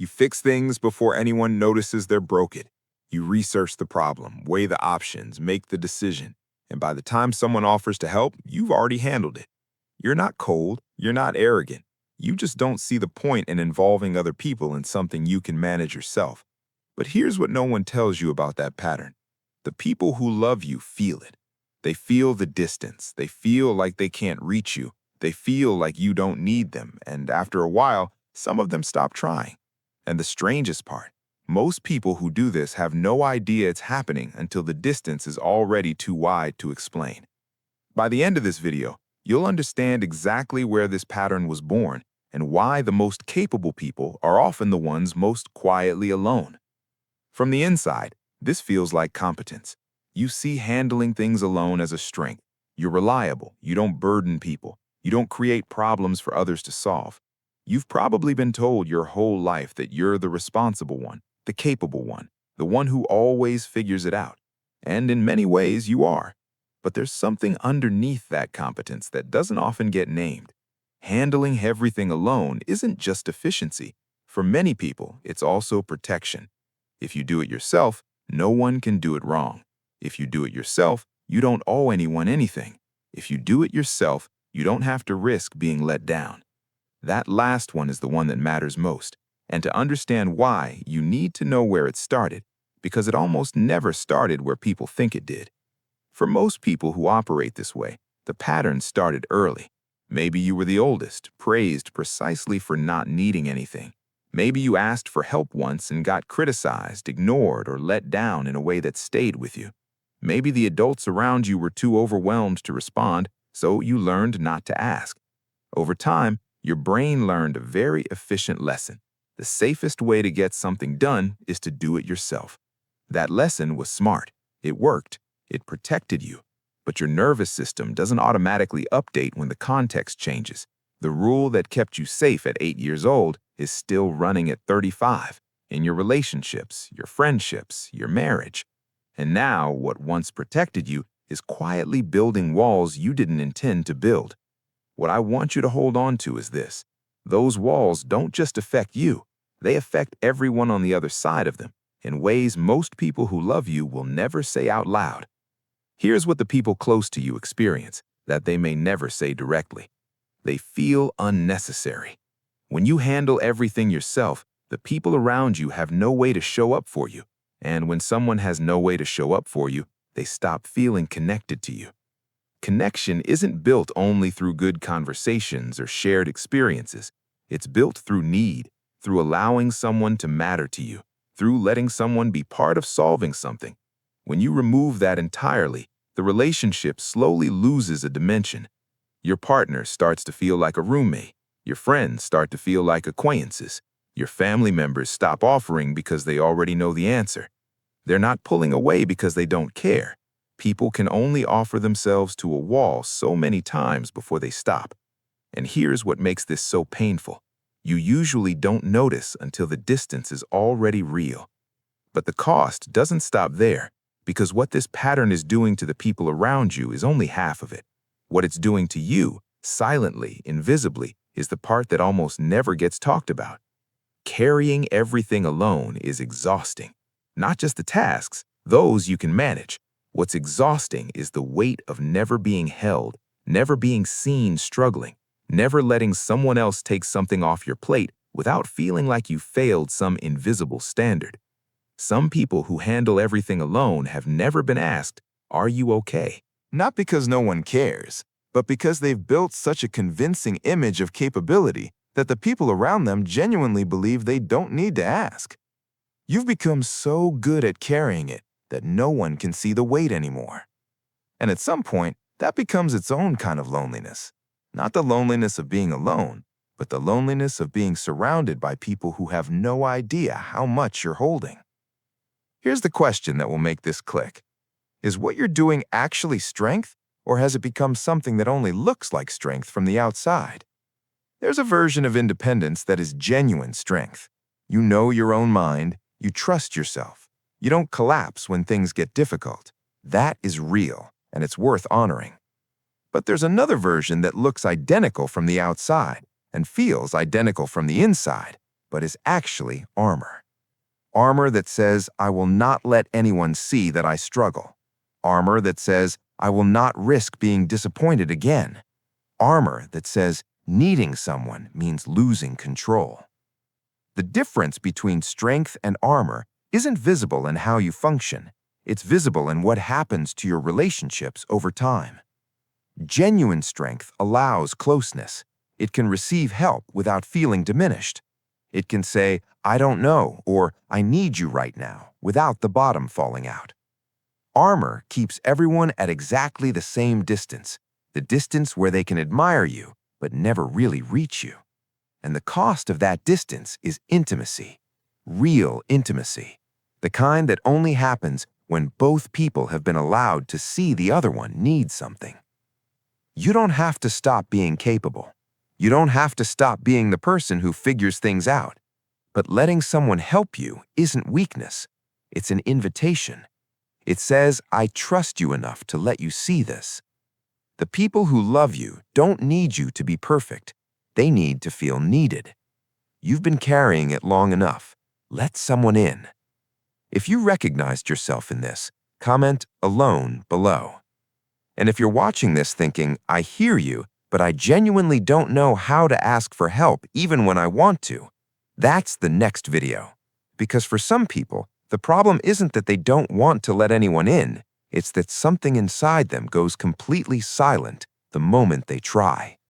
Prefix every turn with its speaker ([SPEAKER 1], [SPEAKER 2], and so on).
[SPEAKER 1] You fix things before anyone notices they're broken. You research the problem, weigh the options, make the decision, and by the time someone offers to help, you've already handled it. You're not cold, you're not arrogant. You just don't see the point in involving other people in something you can manage yourself. But here's what no one tells you about that pattern. The people who love you feel it. They feel the distance. They feel like they can't reach you. They feel like you don't need them, and after a while, some of them stop trying. And the strangest part, most people who do this have no idea it's happening until the distance is already too wide to explain. By the end of this video, you'll understand exactly where this pattern was born and why the most capable people are often the ones most quietly alone. From the inside, this feels like competence. You see handling things alone as a strength. You're reliable, you don't burden people, you don't create problems for others to solve. You've probably been told your whole life that you're the responsible one, the capable one, the one who always figures it out. And in many ways, you are. But there's something underneath that competence that doesn't often get named. Handling everything alone isn't just efficiency. For many people, it's also protection. If you do it yourself, no one can do it wrong. If you do it yourself, you don't owe anyone anything. If you do it yourself, you don't have to risk being let down. That last one is the one that matters most. And to understand why, you need to know where it started, because it almost never started where people think it did. For most people who operate this way, the pattern started early. Maybe you were the oldest, praised precisely for not needing anything. Maybe you asked for help once and got criticized, ignored, or let down in a way that stayed with you. Maybe the adults around you were too overwhelmed to respond, so you learned not to ask. Over time, your brain learned a very efficient lesson. The safest way to get something done is to do it yourself. That lesson was smart. It worked. It protected you. But your nervous system doesn't automatically update when the context changes. The rule that kept you safe at 8 years old is still running at 35, in your relationships, your friendships, your marriage. And now, what once protected you is quietly building walls you didn't intend to build. What I want you to hold on to is this. Those walls don't just affect you. They affect everyone on the other side of them, in ways most people who love you will never say out loud. Here's what the people close to you experience that they may never say directly. They feel unnecessary. When you handle everything yourself, the people around you have no way to show up for you. And when someone has no way to show up for you, they stop feeling connected to you. Connection isn't built only through good conversations or shared experiences. It's built through need, through allowing someone to matter to you, through letting someone be part of solving something. When you remove that entirely, the relationship slowly loses a dimension. Your partner starts to feel like a roommate. Your friends start to feel like acquaintances. Your family members stop offering because they already know the answer. They're not pulling away because they don't care. People can only offer themselves to a wall so many times before they stop. And here's what makes this so painful. You usually don't notice until the distance is already real. But the cost doesn't stop there, because what this pattern is doing to the people around you is only half of it. What it's doing to you, silently, invisibly, is the part that almost never gets talked about. Carrying everything alone is exhausting. Not just the tasks, those you can manage. What's exhausting is the weight of never being held, never being seen struggling, never letting someone else take something off your plate without feeling like you failed some invisible standard. Some people who handle everything alone have never been asked, "Are you okay?" Not because no one cares, but because they've built such a convincing image of capability that the people around them genuinely believe they don't need to ask. You've become so good at carrying it that no one can see the weight anymore. And at some point, that becomes its own kind of loneliness. Not the loneliness of being alone, but the loneliness of being surrounded by people who have no idea how much you're holding. Here's the question that will make this click. Is what you're doing actually strength, or has it become something that only looks like strength from the outside? There's a version of independence that is genuine strength. You know your own mind, you trust yourself. You don't collapse when things get difficult. That is real, and it's worth honoring. But there's another version that looks identical from the outside and feels identical from the inside.
[SPEAKER 2] but is actually armor. Armor that says, I will not let anyone see that I struggle. Armor that says, I will not risk being disappointed again. Armor that says, needing someone means losing control. The difference between strength and armor isn't visible in how you function. It's visible in what happens to your relationships over time. Genuine strength allows closeness. It can receive help without feeling diminished. It can say, I don't know, or I need you right now, without the bottom falling out. Armor keeps everyone at exactly the same distance, the distance where they can admire you, but never really reach you. And the cost of that distance is intimacy, real intimacy, the kind that only happens when both people have been allowed to see the other one need something. You don't have to stop being capable. You don't have to stop being the person who figures things out. But letting someone help you isn't weakness. It's an invitation. It says, I trust you enough to let you see this. The people who love you don't need you to be perfect. They need to feel needed. You've been carrying it long enough. Let someone in. If you recognized yourself in this, comment alone below. And if you're watching this thinking, I hear you, but I genuinely don't know how to ask for help even when I want to, that's the next video. Because for some people, the problem isn't that they don't want to let anyone in, it's that something inside them goes completely silent the moment they try.